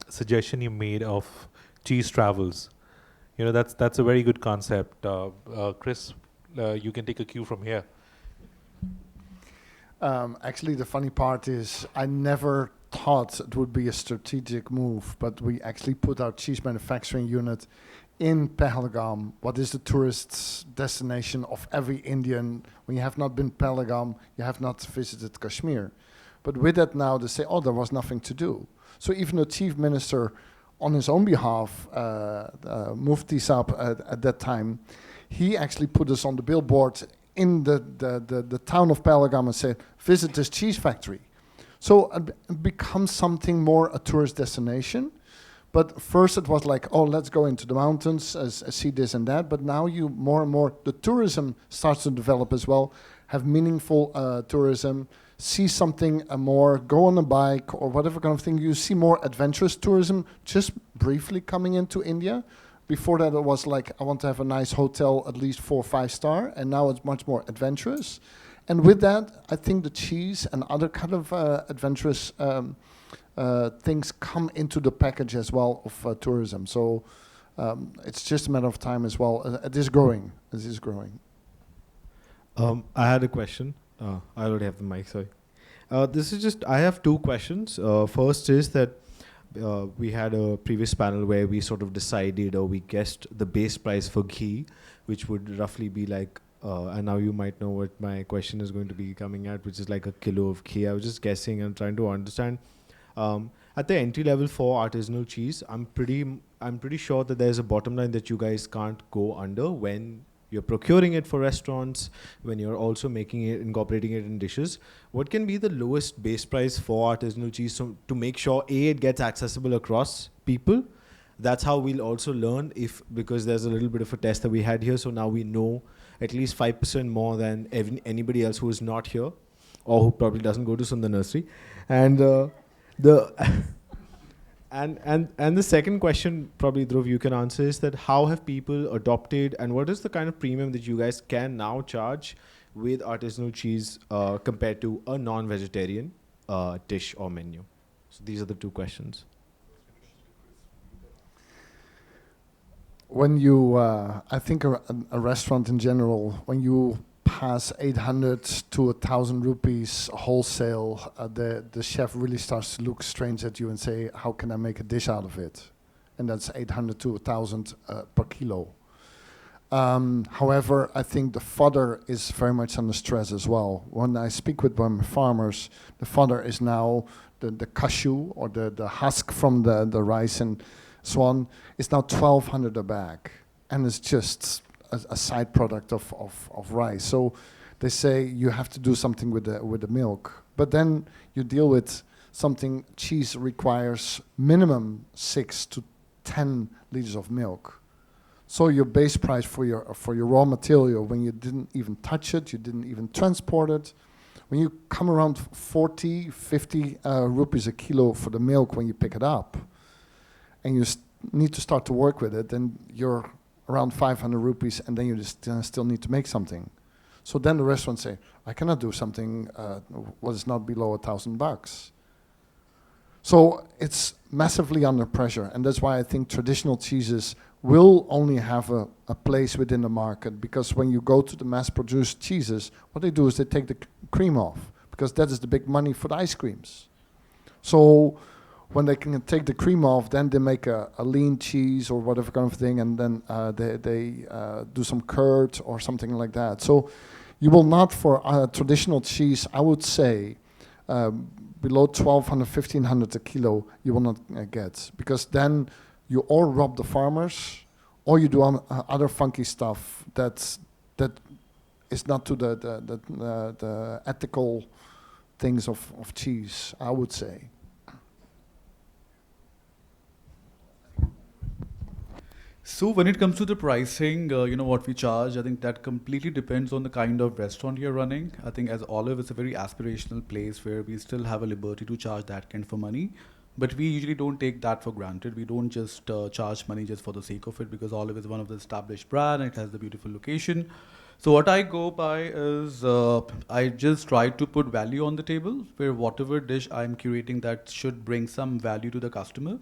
suggestion you made of cheese travels. That's a very good concept. Chris, you can take a cue from here. Actually, the funny part is I never thought it would be a strategic move, but we actually put our cheese manufacturing unit in Pahalgam. What is the tourist destination of every Indian? When you have not been Pahalgam, you have not visited Kashmir. But with that now, they say, oh, there was nothing to do. So even the chief minister, on his own behalf, Mufti Saab at that time, he actually put us on the billboard in the town of Pahalgam and said, visit this cheese factory. So it becomes something more a tourist destination. But first it was like, oh, let's go into the mountains, see this and that. But now more and more, the tourism starts to develop as well, have meaningful tourism, see something more, go on a bike or whatever kind of thing. You see more adventurous tourism just briefly coming into India. Before that it was like, I want to have a nice hotel, at least 4 or 5 star. And now it's much more adventurous. And with that, I think the cheese and other kind of adventurous things come into the package as well of tourism. So it's just a matter of time as well. It is growing. It is growing. I had a question. I already have the mic, sorry. I have 2 questions. First is that we had a previous panel where we sort of decided or we guessed the base price for ghee, which would roughly be like, and now you might know what my question is going to be coming at, which is like a kilo of ghee. I was just guessing and trying to understand. At the entry level for artisanal cheese, I'm pretty sure that there's a bottom line that you guys can't go under when you're procuring it for restaurants, when you're also making it, incorporating it in dishes. What can be the lowest base price for artisanal cheese to make sure it gets accessible across people? That's how we'll also learn because there's a little bit of a test that we had here. So now we know at least 5% more than anybody else who is not here or who probably doesn't go to Sundar Nursery. And and the second question, probably Dhruv, you can answer, is that how have people adopted and what is the kind of premium that you guys can now charge with artisanal cheese compared to a non-vegetarian dish or menu? So these are the 2 questions. When you, I think a restaurant in general, when you pass 800 to 1,000 rupees wholesale, the chef really starts to look strange at you and say, how can I make a dish out of it? and that's 800 to 1,000 per kilo. However, I think the fodder is very much under stress as well. When I speak with farmers, the fodder is now the cashew or the husk from the rice and so on is now 1,200 a bag, and it's just a side product of rice. So they say you have to do something with the milk, but then you deal with something. Cheese requires minimum 6 to 10 liters of milk. So your base price for your raw material, when you didn't even touch it, you didn't even transport it, when you come around 40, 50 rupees a kilo for the milk when you pick it up, and you need to start to work with it, then you're around 500 rupees, and then you just still need to make something. So then the restaurants say, I cannot do something what is not below $1,000. So it's massively under pressure, and that's why I think traditional cheeses will only have a place within the market, because when you go to the mass-produced cheeses, what they do is they take the cream off, because that is the big money for the ice creams. So when they can take the cream off, then they make a lean cheese or whatever kind of thing, and then they do some curd or something like that. So you will not, for traditional cheese, I would say, below 1,200, 1,500 a kilo, you will not get, because then you or rob the farmers, or you do other funky stuff that is not to the ethical things of cheese, I would say. So when it comes to the pricing, what we charge, I think that completely depends on the kind of restaurant you're running. I think as Olive, it's a very aspirational place where we still have a liberty to charge that kind of money. But we usually don't take that for granted. We don't just charge money just for the sake of it, because Olive is one of the established brand and it has the beautiful location. So what I go by is I just try to put value on the table, where whatever dish I'm curating that should bring some value to the customer.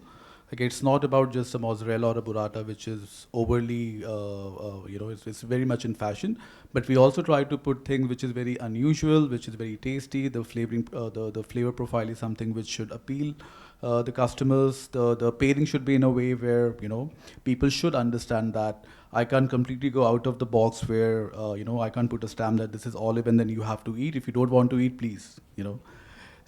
Like, it's not about just a mozzarella or a burrata, which is overly, it's very much in fashion. But we also try to put things which is very unusual, which is very tasty. The flavoring, the flavor profile is something which should appeal the customers. The pairing should be in a way where, people should understand that I can't completely go out of the box where, I can't put a stamp that this is Olive and then you have to eat. If you don't want to eat, please,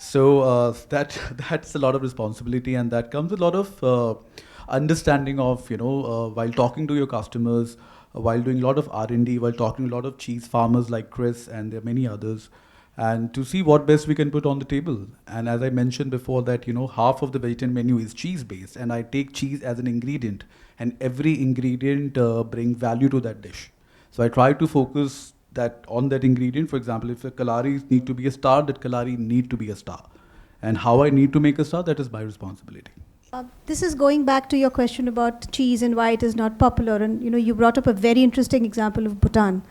So that's a lot of responsibility, and that comes with a lot of understanding of, while talking to your customers, while doing a lot of R&D, while talking to a lot of cheese farmers like Chris, and there are many others, and to see what best we can put on the table. And as I mentioned before that, half of the vegetarian menu is cheese-based, and I take cheese as an ingredient, and every ingredient brings value to that dish. So I try to focus that on that ingredient. For example, if the kalari need to be a star, that kalari need to be a star. And how I need to make a star, that is my responsibility. This is going back to your question about cheese and why it is not popular. And you brought up a very interesting example of Bhutan.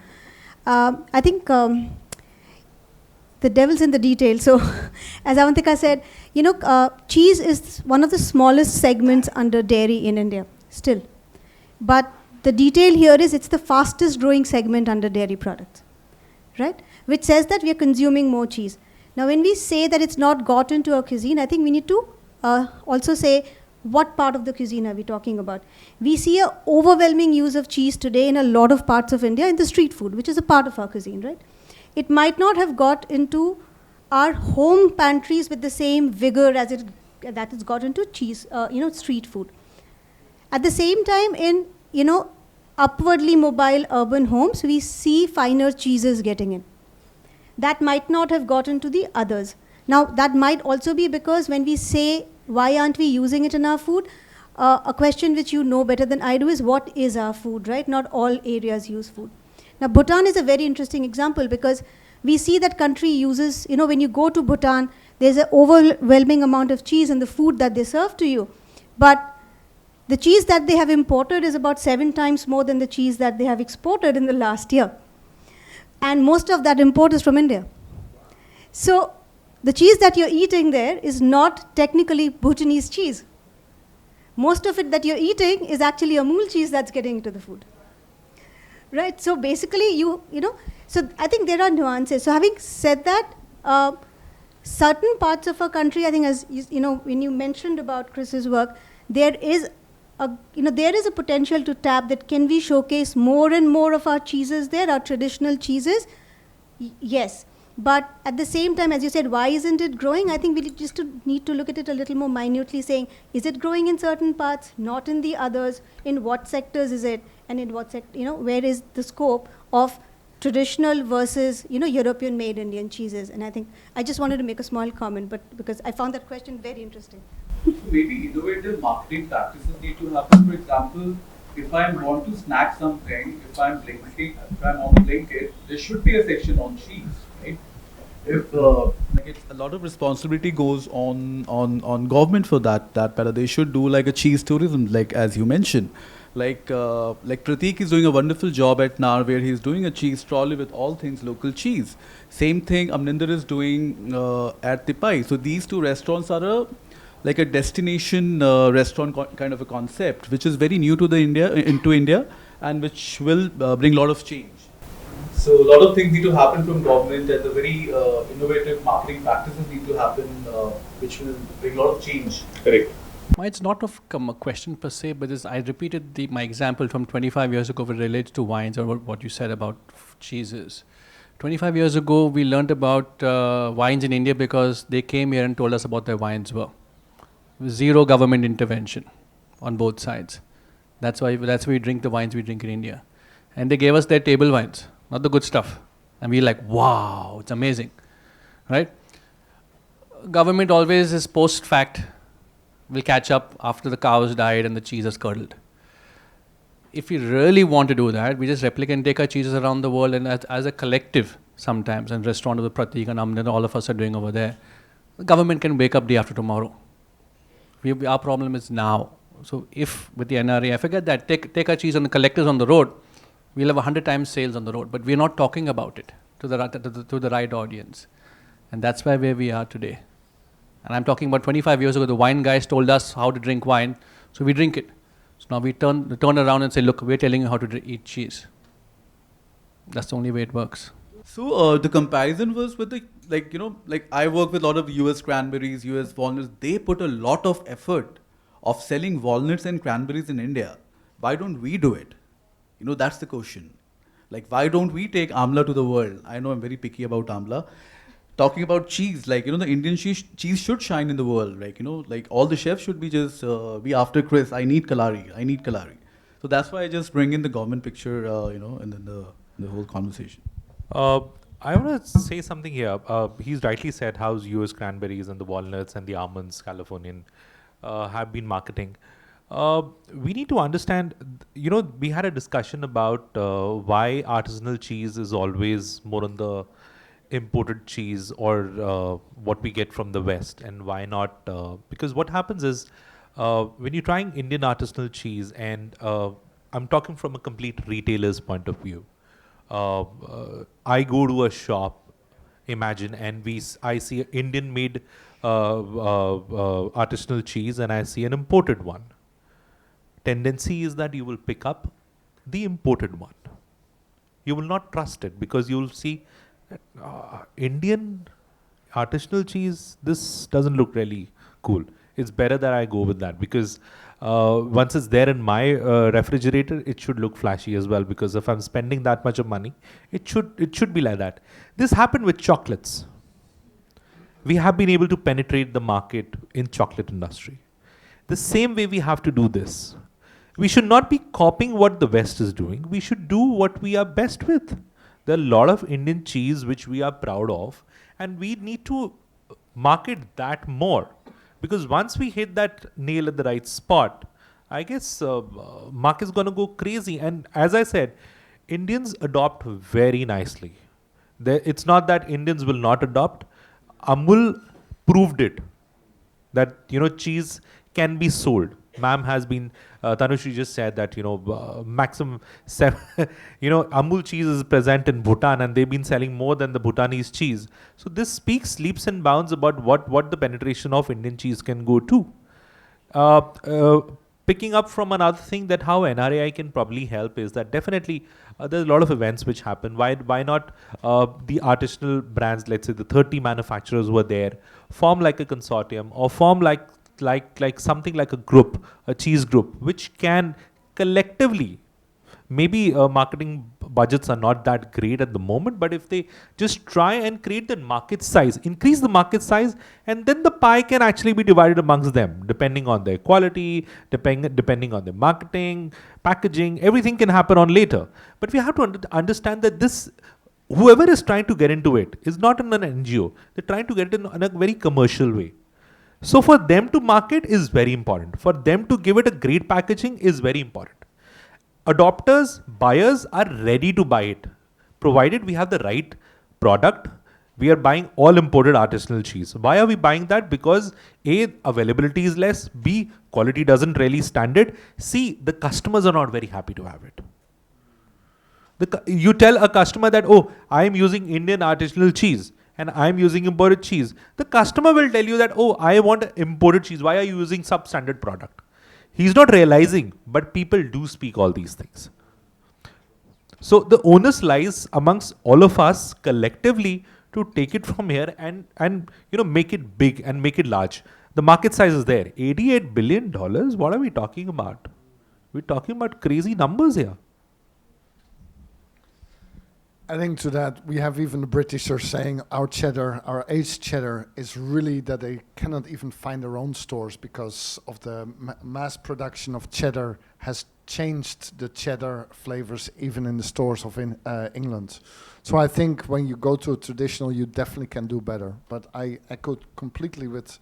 I think the devil's in the detail. So as Avantika said, cheese is one of the smallest segments under dairy in India still. But the detail here is it's the fastest growing segment under dairy products, right? Which says that we are consuming more cheese. Now, when we say that it's not got into our cuisine, I think we need to also say what part of the cuisine are we talking about. We see an overwhelming use of cheese today in a lot of parts of India in the street food, which is a part of our cuisine, right? It might not have got into our home pantries with the same vigor as that it's got into cheese, street food. At the same time, in upwardly mobile urban homes, we see finer cheeses getting in. That might not have gotten to the others. Now, that might also be because when we say, why aren't we using it in our food? A question which you know better than I do is, what is our food, right? Not all areas use food. Now, Bhutan is a very interesting example because we see that country uses, when you go to Bhutan, there's an overwhelming amount of cheese in the food that they serve to you. But the cheese that they have imported is about 7 times more than the cheese that they have exported in the last year. And most of that import is from India. So the cheese that you're eating there is not technically Bhutanese cheese. Most of it that you're eating is actually Amul cheese that's getting into the food. Right? So basically, so I think there are nuances. So having said that, certain parts of our country, I think as when you mentioned about Chris's work, there is there is a potential to tap that. Can we showcase more and more of our cheeses there, our traditional cheeses? Yes. But at the same time, as you said, why isn't it growing? I think we just need to look at it a little more minutely, saying, is it growing in certain parts, not in the others? In what sectors is it? And in what where is the scope of traditional versus, European-made Indian cheeses? And I think I just wanted to make a small comment, but because I found that question very interesting. Maybe innovative marketing practices need to happen. For example, if I want to snack something, if I'm on Blinkit, there should be a section on cheese, right? If it's a lot of responsibility goes on government for that matter. They should do like a cheese tourism, like as you mentioned. Like Prateek is doing a wonderful job at Nar, where he's doing a cheese trolley with all things local cheese. Same thing Amninder is doing at Tipai. So these two restaurants are like a destination restaurant kind of a concept, which is very new to India, and which will bring a lot of change. So a lot of things need to happen from government, and the very innovative marketing practices need to happen, which will bring a lot of change. Correct. It's not a question per se, but I repeated my example from 25 years ago related to wines, or what you said about cheeses. 25 years ago, we learned about wines in India because they came here and told us about their wines were. Zero government intervention on both sides. That's why we drink the wines we drink in India. And they gave us their table wines, not the good stuff. And we're like, wow, it's amazing, right? Government always is post-fact. Will catch up after the cows died and the cheese is curdled. If we really want to do that, we just replicate and take our cheeses around the world, and as a collective sometimes, and restaurant of the Prateek and Amninder, all of us are doing over there, the government can wake up day after tomorrow. Our problem is now. So if with the NRA, I forget that, take our cheese and the collectors on the road, we'll have 100 times sales on the road, but we're not talking about it to the right audience. And that's where we are today. And I'm talking about 25 years ago, the wine guys told us how to drink wine, so we drink it. So now we turn around and say, look, we're telling you how to eat cheese. That's the only way it works. So the comparison was with I work with a lot of US cranberries, US walnuts. They put a lot of effort of selling walnuts and cranberries in India. Why don't we do it? That's the question. Why don't we take amla to the world? I know I'm very picky about amla. Talking about cheese, the Indian cheese should shine in the world. All the chefs should be just be after Chris. I need Kalari. So that's why I just bring in the government picture, and then the whole conversation. I want to say something here. He's rightly said how US cranberries and the walnuts and the almonds, Californian, have been marketing. We need to understand, we had a discussion about why artisanal cheese is always more on the imported cheese or what we get from the West, and why not? Because what happens is when you're trying Indian artisanal cheese, and I'm talking from a complete retailer's point of view. I go to a shop, imagine, and I see an Indian-made artisanal cheese, and I see an imported one. Tendency is that you will pick up the imported one. You will not trust it because you will see Indian artisanal cheese, this doesn't look really cool. It's better that I go with that because once it's there in my refrigerator, it should look flashy as well, because if I'm spending that much of money, it should be like that. This happened with chocolates. We have been able to penetrate the market in chocolate industry. The same way we have to do this. We should not be copying what the West is doing. We should do what we are best with. There are a lot of Indian cheese which we are proud of, and we need to market that more. Because once we hit that nail at the right spot, I guess market's going to go crazy. And as I said, Indians adopt very nicely. It's not that Indians will not adopt. Amul proved it, that cheese can be sold. Ma'am has been, Tanushree just said that, maximum 7, Amul cheese is present in Bhutan, and they've been selling more than the Bhutanese cheese. So this speaks leaps and bounds about what the penetration of Indian cheese can go to. Picking up from another thing that how NRAI can probably help is that definitely there's a lot of events which happen. Why not the artisanal brands, let's say the 30 manufacturers who are there, form like a consortium or form like like something like a group, a cheese group, which can collectively, maybe marketing budgets are not that great at the moment, but if they just try and create the market size, increase the market size, and then the pie can actually be divided amongst them, depending on their quality, depending on their marketing, packaging, everything can happen on later. But we have to understand that this, whoever is trying to get into it is not in an NGO. They're trying to get it in a very commercial way. So for them to market is very important. For them to give it a great packaging is very important. Adopters, buyers are ready to buy it, provided we have the right product. We are buying all imported artisanal cheese. Why are we buying that? Because A, availability is less, B, quality doesn't really stand it, C, the customers are not very happy to have it. You tell a customer that, oh, I am using Indian artisanal cheese and I am using imported cheese. The customer will tell you that, oh, I want imported cheese. Why are you using substandard product? He's not realizing, but people do speak all these things. So the onus lies amongst all of us collectively to take it from here and make it big and make it large. The market size is there. $88 billion. What are we talking about? We're talking about crazy numbers here. Adding to that, we have even the British are saying our cheddar, our aged cheddar, is really that they cannot even find their own stores because of the mass production of cheddar has changed the cheddar flavors even in the stores of England. So I think when you go to a traditional, you definitely can do better. But I echo completely with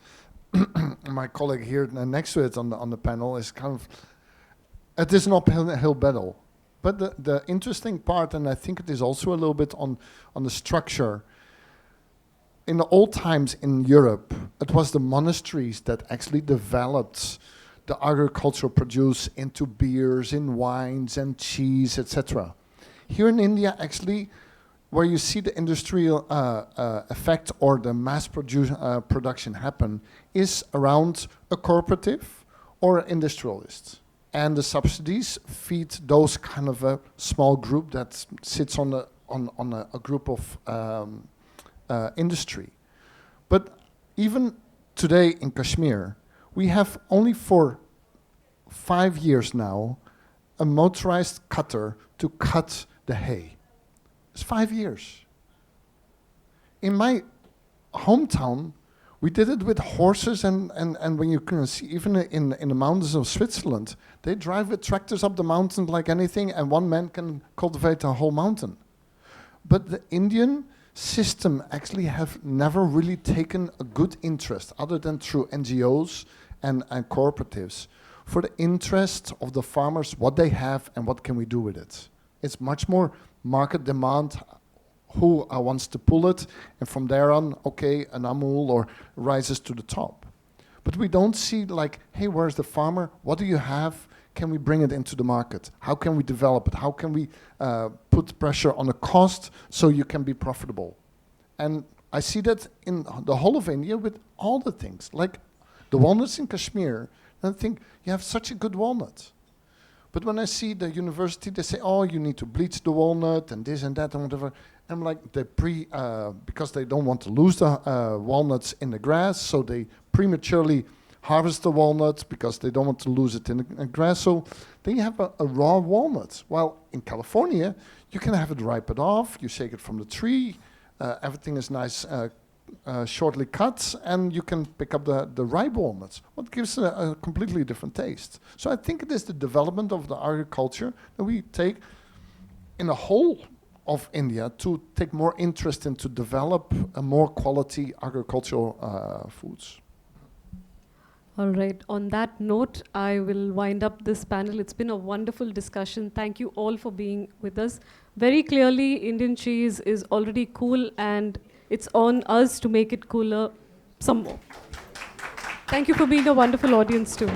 my colleague here next to it on the panel. Is kind of, it is an uphill battle. But the interesting part, and I think it is also a little bit on the structure, in the old times in Europe, it was the monasteries that actually developed the agricultural produce into beers, in wines and cheese, etc. Here in India, actually, where you see the industrial effect or the mass production happen is around a cooperative or industrialist. And the subsidies feed those kind of a small group that sits on a group of industry. But even today in Kashmir, we have only for 5 years now a motorized cutter to cut the hay. It's 5 years. In my hometown, we did it with horses, and when you can see, even in the mountains of Switzerland, they drive with tractors up the mountain like anything, and one man can cultivate a whole mountain. But the Indian system actually have never really taken a good interest, other than through NGOs and cooperatives, for the interest of the farmers, what they have and what can we do with it. It's much more market demand, who wants to pull it, and from there on, okay, an Amul or rises to the top. But we don't see like, hey, where's the farmer? What do you have? Can we bring it into the market? How can we develop it? How can we put pressure on the cost so you can be profitable? And I see that in the whole of India with all the things, like the walnuts in Kashmir, and I think you have such a good walnut. But when I see the university, they say, oh, you need to bleach the walnut and this and that and whatever. I'm like, they because they don't want to lose the walnuts in the grass, so they prematurely harvest the walnuts because they don't want to lose it in the grass. So then you have a raw walnut. While in California, you can have it ripen off, you shake it from the tree, everything is nice, shortly cut, and you can pick up the ripe walnuts, what gives a completely different taste. So I think it is the development of the agriculture that we take in the whole of India to take more interest in to develop a more quality agricultural foods. All right. On that note, I will wind up this panel. It's been a wonderful discussion. Thank you all for being with us. Very clearly, Indian cheese is already cool, and it's on us to make it cooler some more. Thank you for being a wonderful audience too.